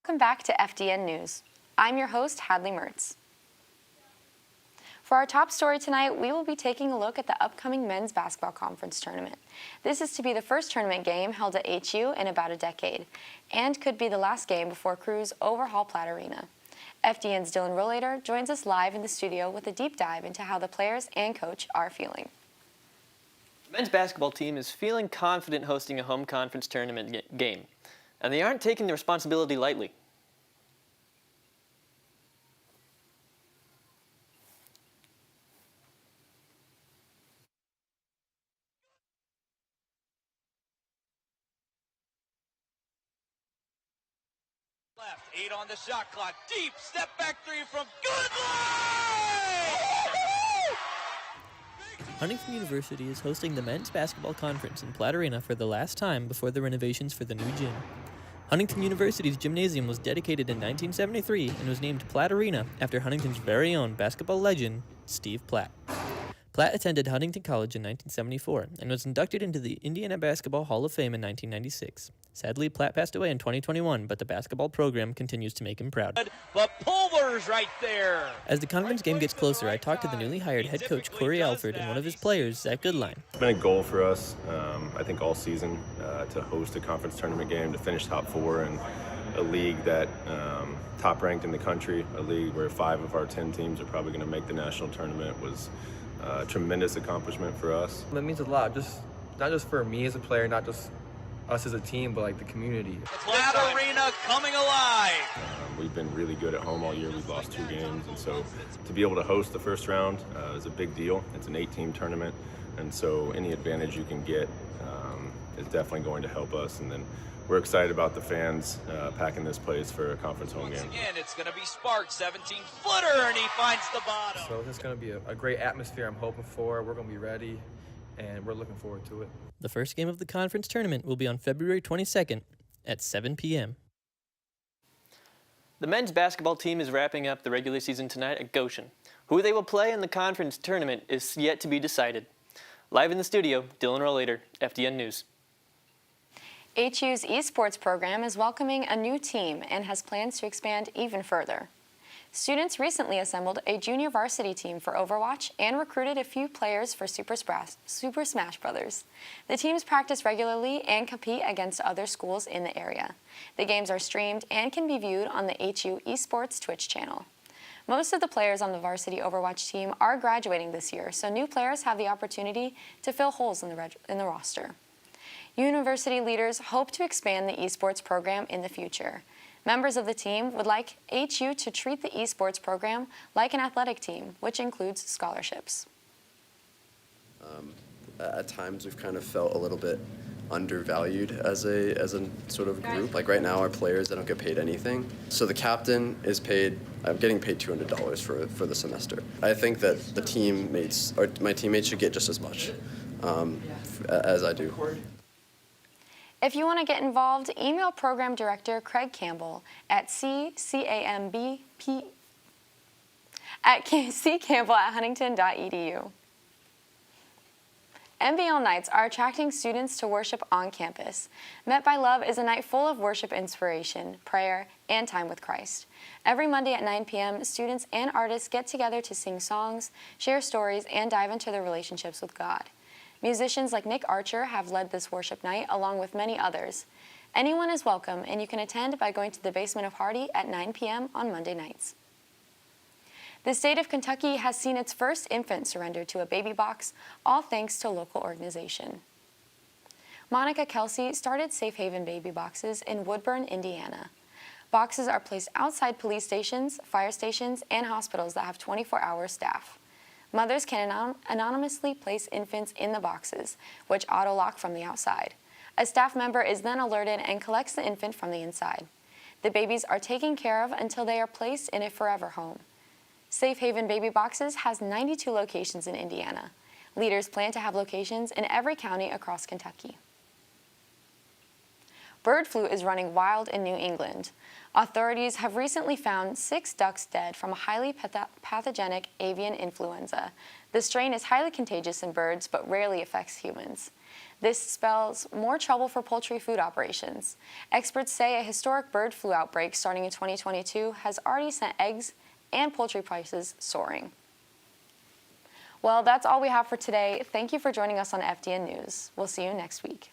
Welcome back to FDN News. I'm your host, Hadley Mertz. For our top story tonight, we will be taking a look at the upcoming men's basketball conference tournament. This is to be the first tournament game held at HU in about a decade, and could be the last game before crews overhaul Platt Arena. FDN's Dylan Rollator joins us live in the studio with a deep dive into how the players and coach are feeling. The men's basketball team is feeling confident hosting a home conference tournament game, and they aren't taking the responsibility lightly. Left, 8 on the shot clock, deep, step back three from Goodline! Huntington University is hosting the men's basketball conference in Platt Arena for the last time before the renovations for the new gym. Huntington University's gymnasium was dedicated in 1973 and was named Platt Arena after Huntington's very own basketball legend, Steve Platt. Platt attended Huntington College in 1974 and was inducted into the Indiana Basketball Hall of Fame in 1996. Sadly, Platt passed away in 2021, but the basketball program continues to make him proud. But Pulver's right there. As the conference game gets closer, I talked to the newly hired head coach Corey Alford and one of his players, Zach Goodline. It's been a goal for us, I think all season, to host a conference tournament game, to finish top four in a league that top ranked in the country, a league where 5 of our 10 teams are probably going to make the national tournament. Was a tremendous accomplishment for us. That means a lot, not just for me as a player, not just us as a team, but like the community. Platt Arena coming alive. We've been really good at home all year. We've lost 2 games, and so to be able to host the first round is a big deal. It's an 8-team tournament, and so any advantage you can get is definitely going to help us. And then we're excited about the fans packing this place for a conference home game. Again, it's going to be Sparks, 17-footer, and he finds the bottom. So it's going to be a great atmosphere I'm hoping for. We're going to be ready, and we're looking forward to it. The first game of the conference tournament will be on February 22nd at 7 p.m. The men's basketball team is wrapping up the regular season tonight at Goshen. Who they will play in the conference tournament is yet to be decided. Live in the studio, Dylan Rollator, FDN News. HU's esports program is welcoming a new team and has plans to expand even further. Students recently assembled a junior varsity team for Overwatch and recruited a few players for Super Smash Bros. The teams practice regularly and compete against other schools in the area. The games are streamed and can be viewed on the HU Esports Twitch channel. Most of the players on the varsity Overwatch team are graduating this year, so new players have the opportunity to fill holes in the roster. University leaders hope to expand the esports program in the future. Members of the team would like HU to treat the esports program like an athletic team, which includes scholarships. At times we've kind of felt a little bit undervalued as a sort of group. Like right now our players, they don't get paid anything. So the captain is paid, I'm getting paid $200 for the semester. I think that the teammates, or my teammates should get just as much as I do. If you want to get involved, email Program Director Craig Campbell at ccampbell@huntington.edu. MBL nights are attracting students to worship on campus. Met by Love is a night full of worship inspiration, prayer, and time with Christ. Every Monday at 9 p.m., students and artists get together to sing songs, share stories, and dive into their relationships with God. Musicians like Nick Archer have led this worship night, along with many others. Anyone is welcome, and you can attend by going to the basement of Hardy at 9 p.m. on Monday nights. The state of Kentucky has seen its first infant surrendered to a baby box, all thanks to a local organization. Monica Kelsey started Safe Haven baby boxes in Woodburn, Indiana. Boxes are placed outside police stations, fire stations, and hospitals that have 24-hour staff. Mothers can anonymously place infants in the boxes, which auto-lock from the outside. A staff member is then alerted and collects the infant from the inside. The babies are taken care of until they are placed in a forever home. Safe Haven Baby Boxes has 92 locations in Indiana. Leaders plan to have locations in every county across Kentucky. Bird flu is running wild in New England. Authorities have recently found 6 ducks dead from a highly pathogenic avian influenza. The strain is highly contagious in birds but rarely affects humans. This spells more trouble for poultry food operations. Experts say a historic bird flu outbreak starting in 2022 has already sent eggs and poultry prices soaring. Well, that's all we have for today. Thank you for joining us on FDN News. We'll see you next week.